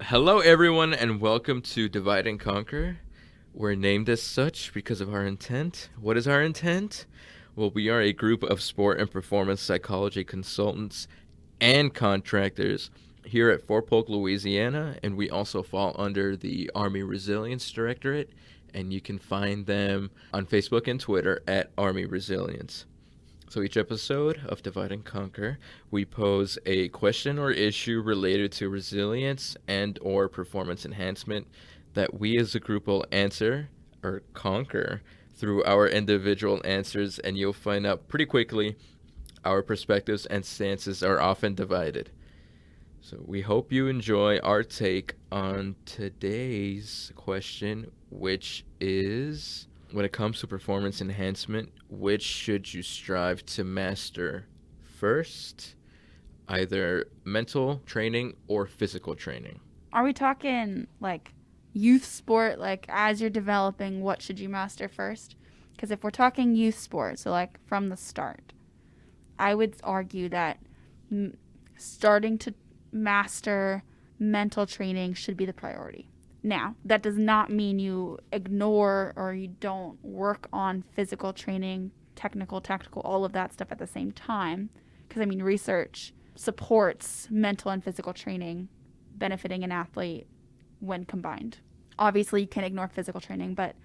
Hello, everyone, and welcome to Divide and Conquer. We're named as such because of our intent. What is our intent? Well, we are a group of sport and performance psychology consultants and contractors here at Fort Polk, Louisiana, and we also fall under the Army Resilience Directorate, and you can find them on Facebook and Twitter at Army Resilience. So each episode of Divide and Conquer, we pose a question or issue related to resilience and or performance enhancement that we as a group will answer or conquer through our individual answers, and you'll find out pretty quickly our perspectives and stances are often divided. So we hope you enjoy our take on today's question, which is, when it comes to performance enhancement, which should you strive to master first? Either mental training or physical training. Are we talking like youth sport, like as you're developing, what should you master first? Because if we're talking youth sport, so like from the start, I would argue that starting to master mental training should be the priority. Now, that does not mean you ignore or you don't work on physical training, technical, tactical, all of that stuff at the same time. Because, research supports mental and physical training benefiting an athlete when combined. Obviously, you can't ignore physical training, but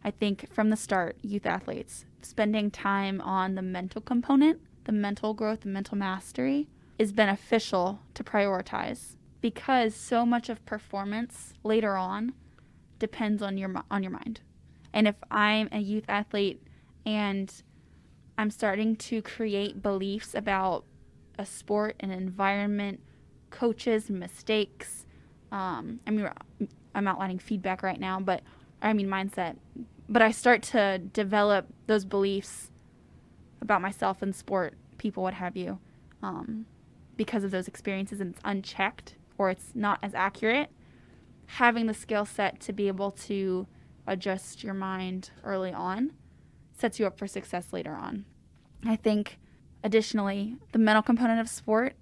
I think from the start, youth athletes, spending time on the mental component, the mental growth, the mental mastery, is beneficial to prioritize because so much of performance later on depends on your mind. And if I'm a youth athlete and I'm starting to create beliefs about a sport, an environment, coaches, mistakes, I'm outlining feedback right now, but mindset. But I start to develop those beliefs about myself and sport, people, what have you, because of those experiences, and it's unchecked or it's not as accurate. Having the skill set to be able to adjust your mind early on sets you up for success later on. I think, additionally, the mental component of sport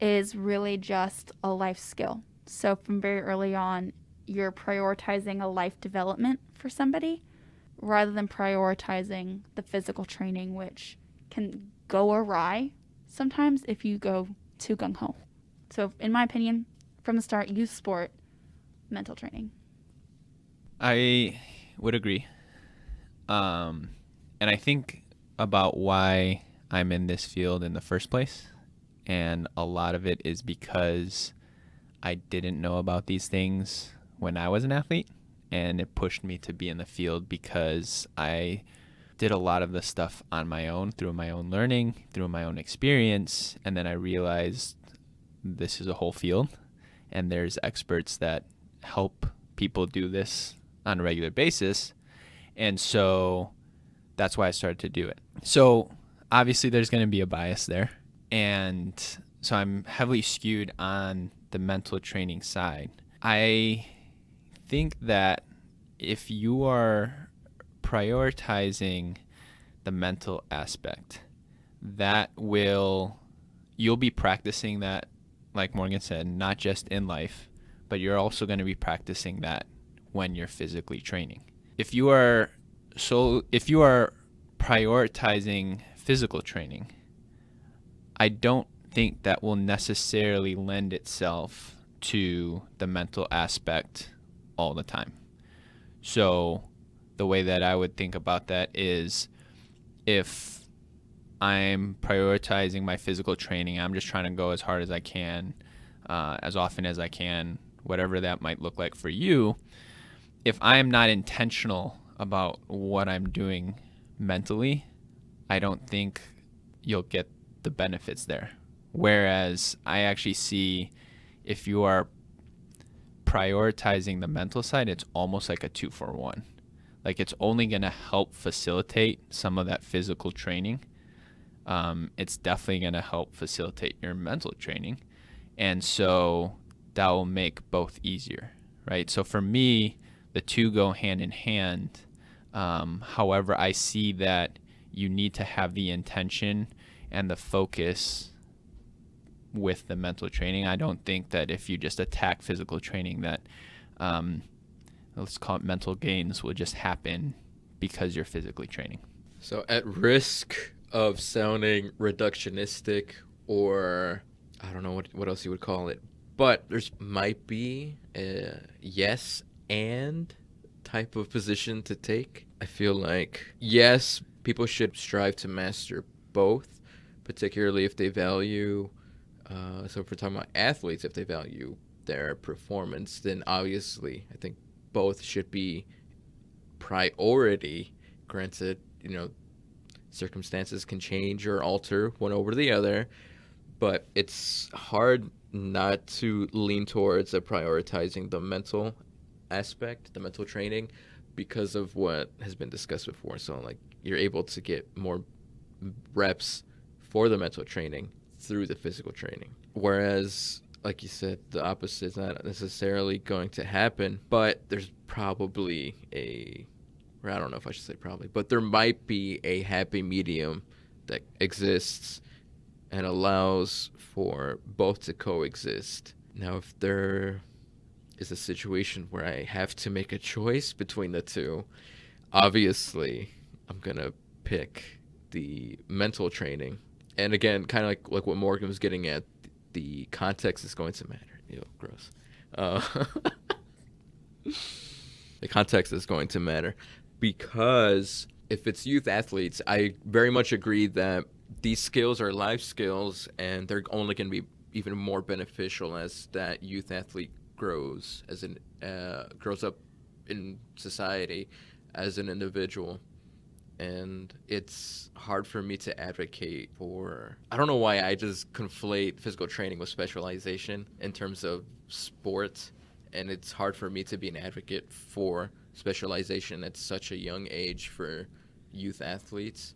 is really just a life skill. So from very early on, you're prioritizing a life development for somebody rather than prioritizing the physical training, which can go awry sometimes if you go too gung-ho. So in my opinion, from the start, youth sport, mental training. I would agree. And I think about why I'm in this field in the first place. And a lot of it is because I didn't know about these things when I was an athlete. And it pushed me to be in the field because I did a lot of the stuff on my own, through my own learning, through my own experience. And then I realized this is a whole field. And there's experts that help people do this on a regular basis. And so that's why I started to do it. So obviously there's going to be a bias there. And so I'm heavily skewed on the mental training side. I think that if you are prioritizing the mental aspect, you'll be practicing that, like Morgan said, not just in life, but you're also going to be practicing that when you're physically training. If you are prioritizing physical training, I don't think that will necessarily lend itself to the mental aspect all the time. So the way that I would think about that is, if I'm prioritizing my physical training, I'm just trying to go as hard as I can, as often as I can, whatever that might look like for you. If I am not intentional about what I'm doing mentally, I don't think you'll get the benefits there. Whereas I actually see, if you are prioritizing the mental side, it's almost like a 2-for-1. Like, it's only going to help facilitate some of that physical training. It's definitely going to help facilitate your mental training. And so that will make both easier, right? So for me, the two go hand in hand. However, I see that you need to have the intention and the focus with the mental training. I don't think that if you just attack physical training that, let's call it mental gains, will just happen because you're physically training. So at risk of sounding reductionistic, or I don't know what else you would call it, but there's might be a yes and type of position to take. I feel like, yes, people should strive to master both, particularly if they value, so if we're talking about athletes, if they value their performance, then obviously I think both should be priority. Granted, circumstances can change or alter one over the other, but it's hard not to lean towards prioritizing the mental aspect, the mental training, because of what has been discussed before. So, like, you're able to get more reps for the mental training through the physical training. Whereas, like you said, the opposite is not necessarily going to happen, but there's probably I don't know if I should say probably, but there might be a happy medium that exists and allows for both to coexist. Now, if there is a situation where I have to make a choice between the two, obviously I'm going to pick the mental training. And again, kind of like what Morgan was getting at, the context is going to matter. Ew, gross. The context is going to matter, because if it's youth athletes, I very much agree that these skills are life skills, and they're only going to be even more beneficial as that youth athlete grows grows up in society as an individual. And it's hard for me to advocate for, I don't know why I just conflate physical training with specialization in terms of sports, and it's hard for me to be an advocate for specialization at such a young age for youth athletes.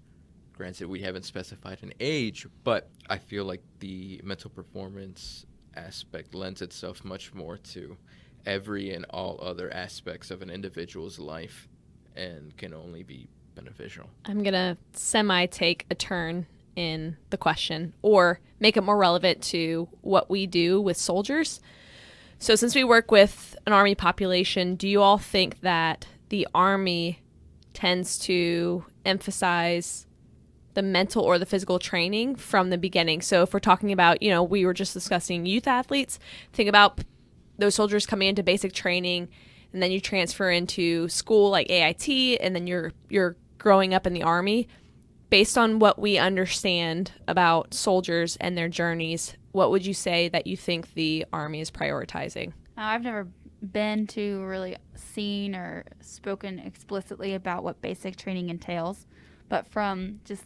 Granted, we haven't specified an age, but I feel like the mental performance aspect lends itself much more to every and all other aspects of an individual's life and can only be beneficial. I'm going to semi-take a turn in the question, or make it more relevant to what we do with soldiers. So since we work with an Army population, do you all think that the Army tends to emphasize the mental or the physical training from the beginning? So if we're talking about, we were just discussing youth athletes, think about those soldiers coming into basic training, and then you transfer into school like AIT, and then you're growing up in the Army. Based on what we understand about soldiers and their journeys, what would you say that you think the Army is prioritizing? I've never been to really seen or spoken explicitly about what basic training entails, but from just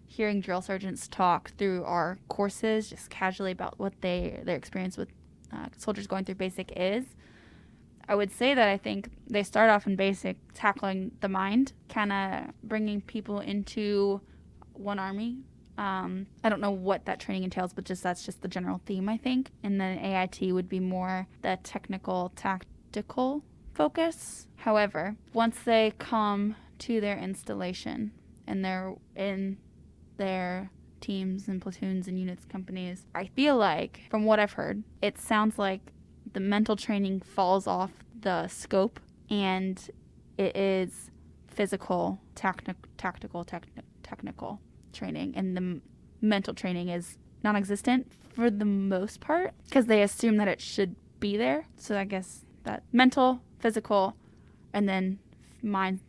hearing drill sergeants talk through our courses, just casually about what their experience with soldiers going through basic is, I would say that I think they start off in basic, tackling the mind, kind of bringing people into one Army. I don't know what that training entails, but that's just the general theme, I think. And then AIT would be more the technical, tactical focus. However, once they come to their installation and they're in their teams and platoons and units, companies, I feel like, from what I've heard, it sounds like the mental training falls off the scope, and it is physical, tactical, technical training, and the mental training is non-existent for the most part because they assume that it should be there. So I guess that mental, physical, and then mind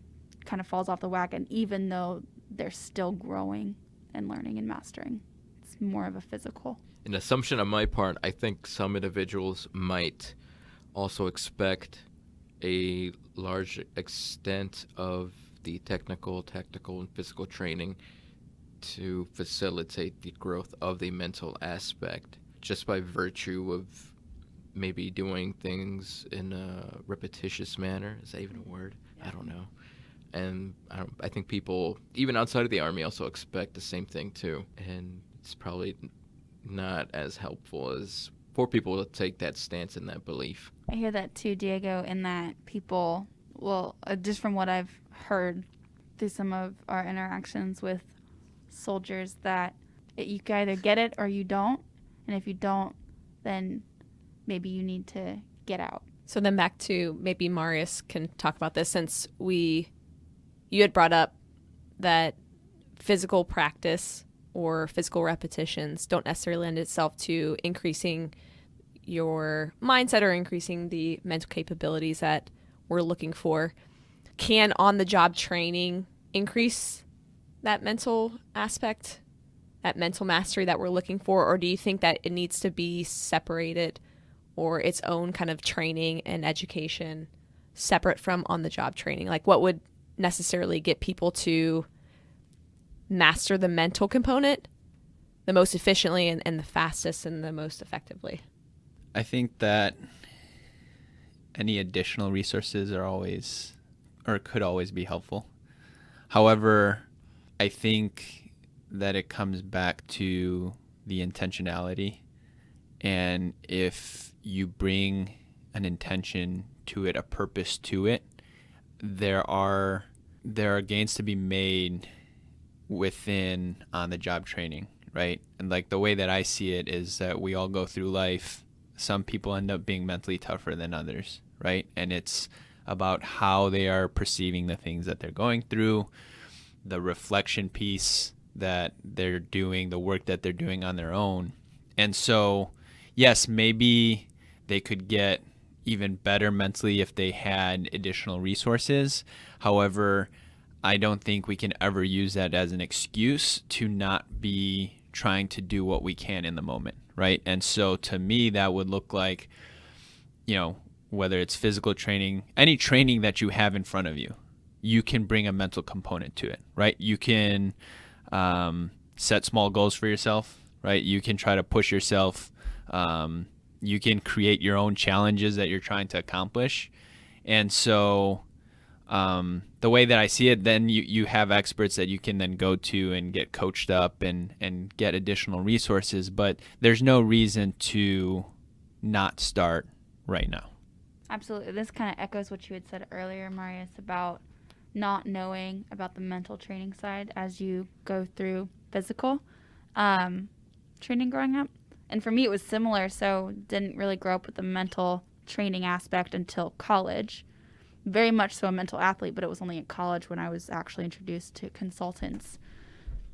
kind of falls off the wagon, even though they're still growing and learning and mastering. It's more of a physical. An assumption on my part, I think some individuals might also expect a large extent of the technical, tactical, and physical training to facilitate the growth of the mental aspect, just by virtue of maybe doing things in a repetitious manner. Is that even a word? I don't know. And I think people, even outside of the Army, also expect the same thing too. And it's probably not as helpful as for people to take that stance and that belief. I hear that too, Diego, in that people, just from what I've heard through some of our interactions with soldiers, that you can either get it or you don't. And if you don't, then maybe you need to get out. So then back to maybe Marius can talk about this, since you had brought up that physical practice or physical repetitions don't necessarily lend itself to increasing your mindset or increasing the mental capabilities that we're looking for. Can on-the-job training increase that mental aspect, that mental mastery that we're looking for? Or do you think that it needs to be separated, or its own kind of training and education separate from on-the-job training? Like, what would necessarily get people to master the mental component the most efficiently and the fastest and the most effectively? I think that any additional resources are always, or could always be helpful. However, I think that it comes back to the intentionality. And if you bring an intention to it, a purpose to it, there are gains to be made within on-the-job training, right? And like the way that I see it is that we all go through life. Some people end up being mentally tougher than others, right? And it's about how they are perceiving the things that they're going through, the reflection piece that they're doing, the work that they're doing on their own. And so, yes, maybe they could get even better mentally if they had additional resources. However, I don't think we can ever use that as an excuse to not be trying to do what we can in the moment, right? And so to me, that would look like, whether it's physical training, any training that you have in front of you, you can bring a mental component to it, right? You can set small goals for yourself, right? You can try to push yourself. You can create your own challenges that you're trying to accomplish. And so the way that I see it, then you have experts that you can then go to and get coached up and get additional resources. But there's no reason to not start right now. Absolutely. This kind of echoes what you had said earlier, Marius, about not knowing about the mental training side as you go through physical training growing up. And for me, it was similar. So didn't really grow up with the mental training aspect until college. Very much so a mental athlete, but it was only at college when I was actually introduced to consultants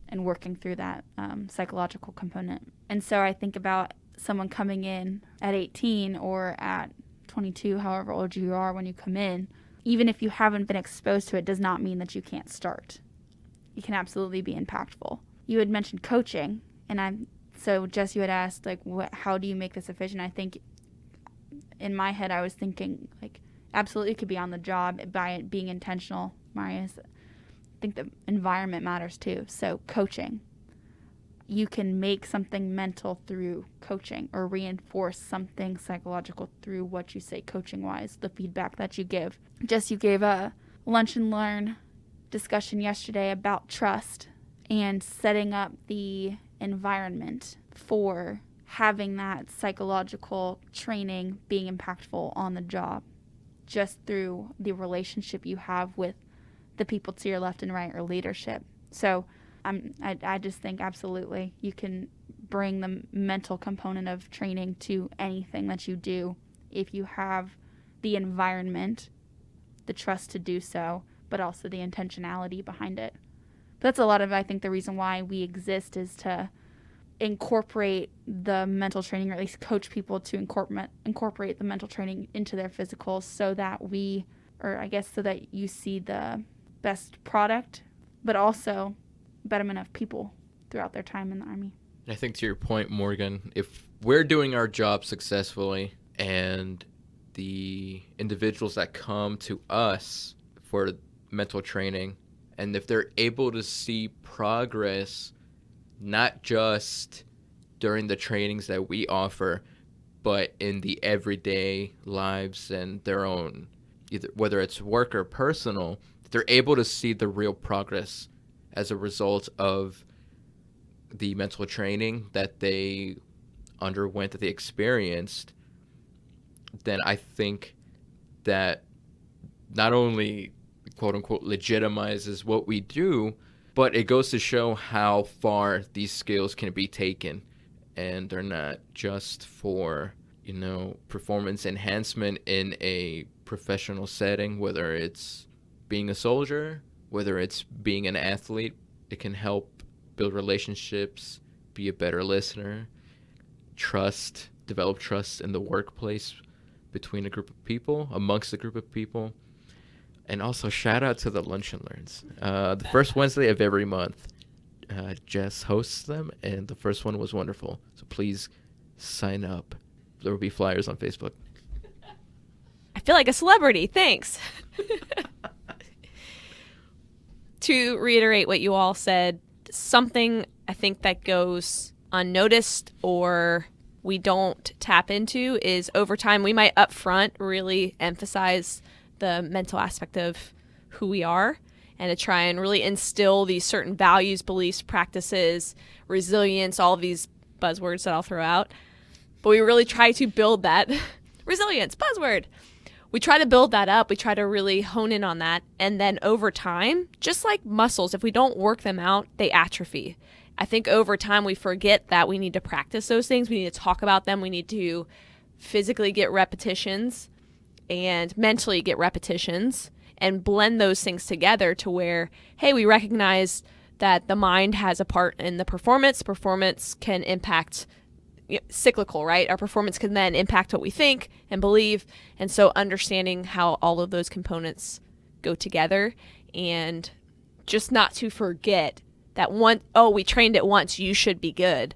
and working through that psychological component. And so I think about someone coming in at 18 or at 22, however old you are when you come in. Even if you haven't been exposed to it, does not mean that you can't start. You can absolutely be impactful. You had mentioned coaching, and so Jess, you had asked, like, how do you make this efficient? I think in my head, I was thinking, like, absolutely it could be on the job by it being intentional, Marius. I think the environment matters too. So coaching. You can make something mental through coaching or reinforce something psychological through what you say coaching-wise, the feedback that you give. Jess, you gave a lunch and learn discussion yesterday about trust and setting up the environment for having that psychological training being impactful on the job, just through the relationship you have with the people to your left and right, or leadership. So I just think absolutely you can bring the mental component of training to anything that you do if you have the environment, the trust to do so, but also the intentionality behind it. But that's a lot of, I think, the reason why we exist is to incorporate the mental training, or at least coach people to incorporate the mental training into their physicals, so that so that you see the best product, but also betterment of people throughout their time in the Army. I think to your point, Morgan, if we're doing our job successfully and the individuals that come to us for mental training, and if they're able to see progress, not just during the trainings that we offer, but in the everyday lives and their own, either whether it's work or personal, they're able to see the real progress as a result of the mental training that they underwent, that they experienced, then I think that not only quote unquote legitimizes what we do, but it goes to show how far these skills can be taken and they're not just for, performance enhancement in a professional setting, whether it's being a soldier, whether it's being an athlete. It can help build relationships, be a better listener, develop trust in the workplace between a group of people, amongst a group of people. And also, shout out to the Lunch and Learns. The first Wednesday of every month, Jess hosts them, and the first one was wonderful. So please sign up. There will be flyers on Facebook. I feel like a celebrity. Thanks. To reiterate what you all said, something I think that goes unnoticed or we don't tap into is over time we might up front really emphasize the mental aspect of who we are and to try and really instill these certain values, beliefs, practices, resilience, all of these buzzwords that I'll throw out. But we really try to build that resilience, buzzword. We try to build that up. We try to really hone in on that. And then over time, just like muscles, if we don't work them out, they atrophy. I think over time we forget that we need to practice those things. We need to talk about them. We need to physically get repetitions and mentally get repetitions and blend those things together to where, hey, we recognize that the mind has a part in the performance. Performance can impact cyclical, right? Our performance can then impact what we think and believe. And so understanding how all of those components go together and just not to forget that we trained it once, you should be good,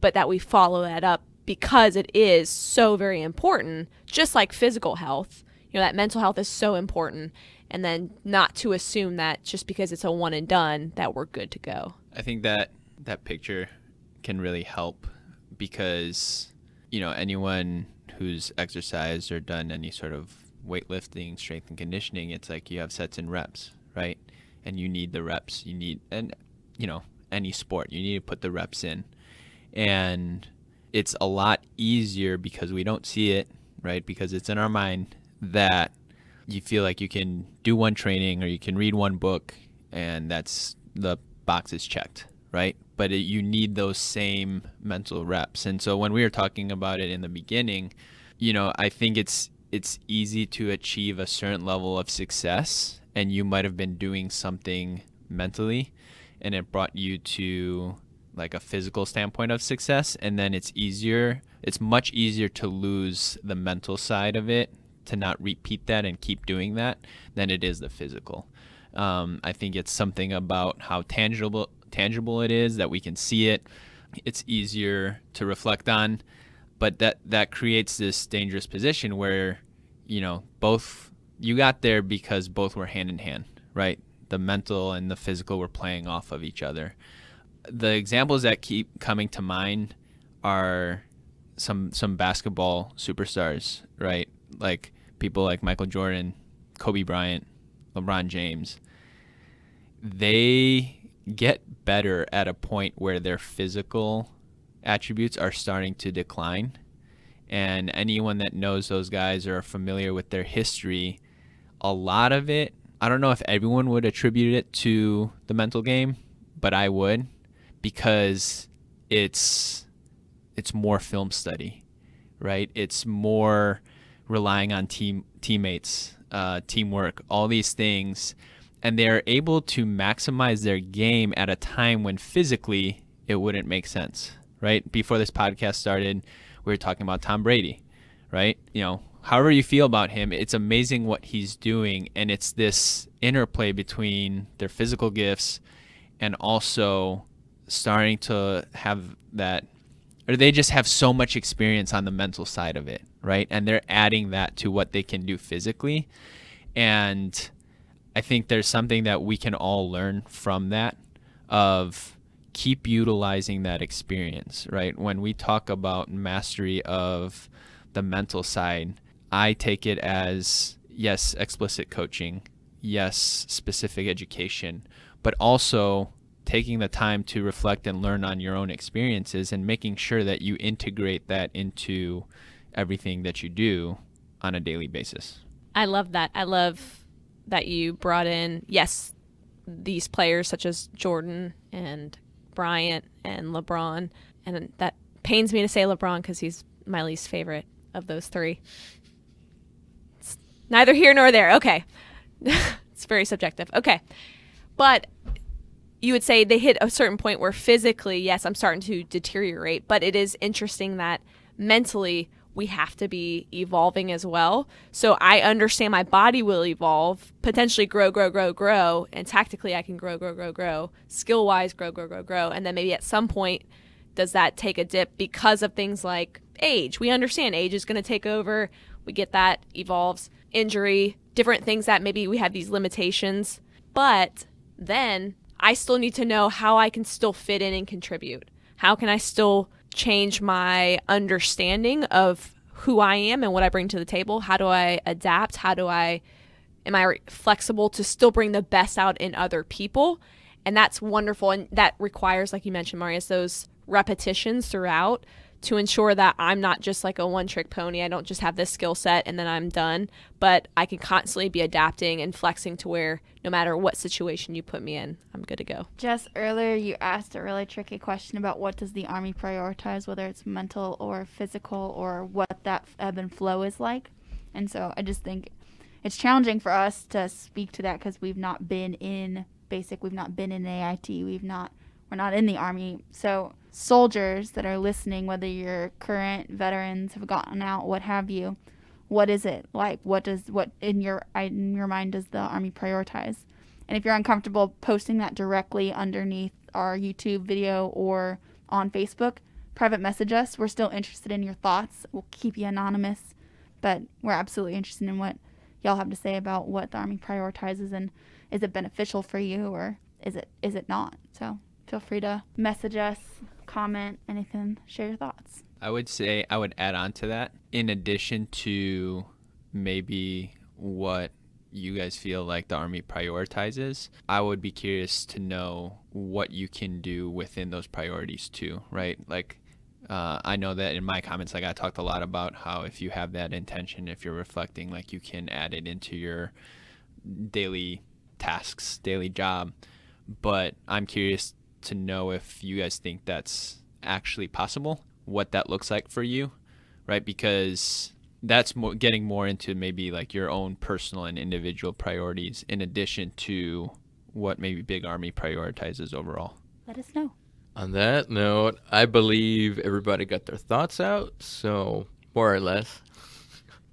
but that we follow that up because it is so very important, just like physical health, that mental health is so important. And then not to assume that just because it's a one and done that we're good to go. I think that picture can really help because, anyone who's exercised or done any sort of weightlifting, strength and conditioning, it's like you have sets and reps, right? And you need the reps. Any sport, you need to put the reps in. And it's a lot easier because we don't see it, right? Because it's in our mind that you feel like you can do one training or you can read one book and that's the box is checked, right? But you need those same mental reps. And so when we were talking about it in the beginning, I think it's easy to achieve a certain level of success and you might have been doing something mentally and it brought you to like a physical standpoint of success. And then it's much easier to lose the mental side of it, to not repeat that and keep doing that than it is the physical. I think it's something about how tangible it is that we can see it. It's easier to reflect on, but that creates this dangerous position where, both you got there because both were hand in hand, right? The mental and the physical were playing off of each other. The examples that keep coming to mind are some basketball superstars, right? Like people like Michael Jordan, Kobe Bryant, LeBron James. They get better at a point where their physical attributes are starting to decline. And anyone that knows those guys or are familiar with their history, a lot of it, I don't know if everyone would attribute it to the mental game, but I would, because it's more film study, right? It's more relying on teammates, teamwork, all these things. And they're able to maximize their game at a time when physically it wouldn't make sense, right? Before this podcast started, we were talking about Tom Brady, right? However you feel about him, it's amazing what he's doing. And it's this interplay between their physical gifts and also starting to have that, or they just have so much experience on the mental side of it, right? And they're adding that to what they can do physically. And I think there's something that we can all learn from that, of keep utilizing that experience, right? When we talk about mastery of the mental side, I take it as, yes, explicit coaching, yes, specific education, but also taking the time to reflect and learn on your own experiences and making sure that you integrate that into everything that you do on a daily basis. I love that. I love that you brought in, yes, these players such as Jordan and Bryant and LeBron, and that pains me to say LeBron because he's my least favorite of those three. It's neither here nor there. Okay. It's very subjective. Okay. But you would say they hit a certain point where physically, yes, I'm starting to deteriorate, but it is interesting that mentally we have to be evolving as well. So I understand my body will evolve, potentially grow, and tactically I can grow, skill-wise grow, and then maybe at some point does that take a dip because of things like age? We understand age is going to take over. We get that, evolves, injury, different things that maybe we have these limitations, but then I still need to know how I can still fit in and contribute. How can I still change my understanding of who I am and what I bring to the table? How do I adapt? Am I flexible to still bring the best out in other people? And that's wonderful. And that requires, like you mentioned, Marius, those repetitions throughout to ensure that I'm not just like a one-trick pony. I don't just have this skill set and then I'm done, but I can constantly be adapting and flexing to where no matter what situation you put me in, I'm good to go. Jess, earlier you asked a really tricky question about what does the Army prioritize, whether it's mental or physical, or what that ebb and flow is like. And so I just think it's challenging for us to speak to that because we've not been in basic, we've not been in AIT, we're not in the Army. So soldiers that are listening, whether you're current veterans, have gotten out, what have you, what is it like? What in your mind does the Army prioritize? And if you're uncomfortable posting that directly underneath our YouTube video or on Facebook, private message us. We're still interested in your thoughts. We'll keep you anonymous, but we're absolutely interested in what y'all have to say about what the Army prioritizes, and is it beneficial for you or is it not? So feel free to message us, comment, anything, share your thoughts. I would say I would add on to that, in addition to maybe what you guys feel like the Army prioritizes, I would be curious to know what you can do within those priorities too, right? Like, I know that in my comments, like I talked a lot about how if you have that intention, if you're reflecting, like you can add it into your daily tasks, daily job. But I'm curious to know if you guys think that's actually possible, what that looks like for you, right? Because that's getting more into maybe like your own personal and individual priorities in addition to what maybe Big Army prioritizes overall. Let us know. On that note, I believe everybody got their thoughts out, so more or less.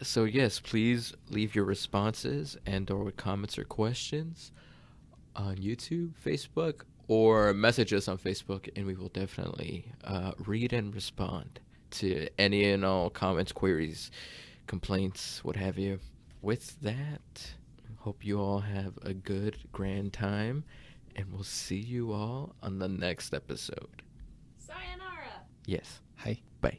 So yes, please leave your responses and or comments or questions on YouTube, Facebook, or message us on Facebook, and we will definitely read and respond to any and all comments, queries, complaints, what have you. With that, hope you all have a good, grand time, and we'll see you all on the next episode. Sayonara. Yes. Hi. Bye.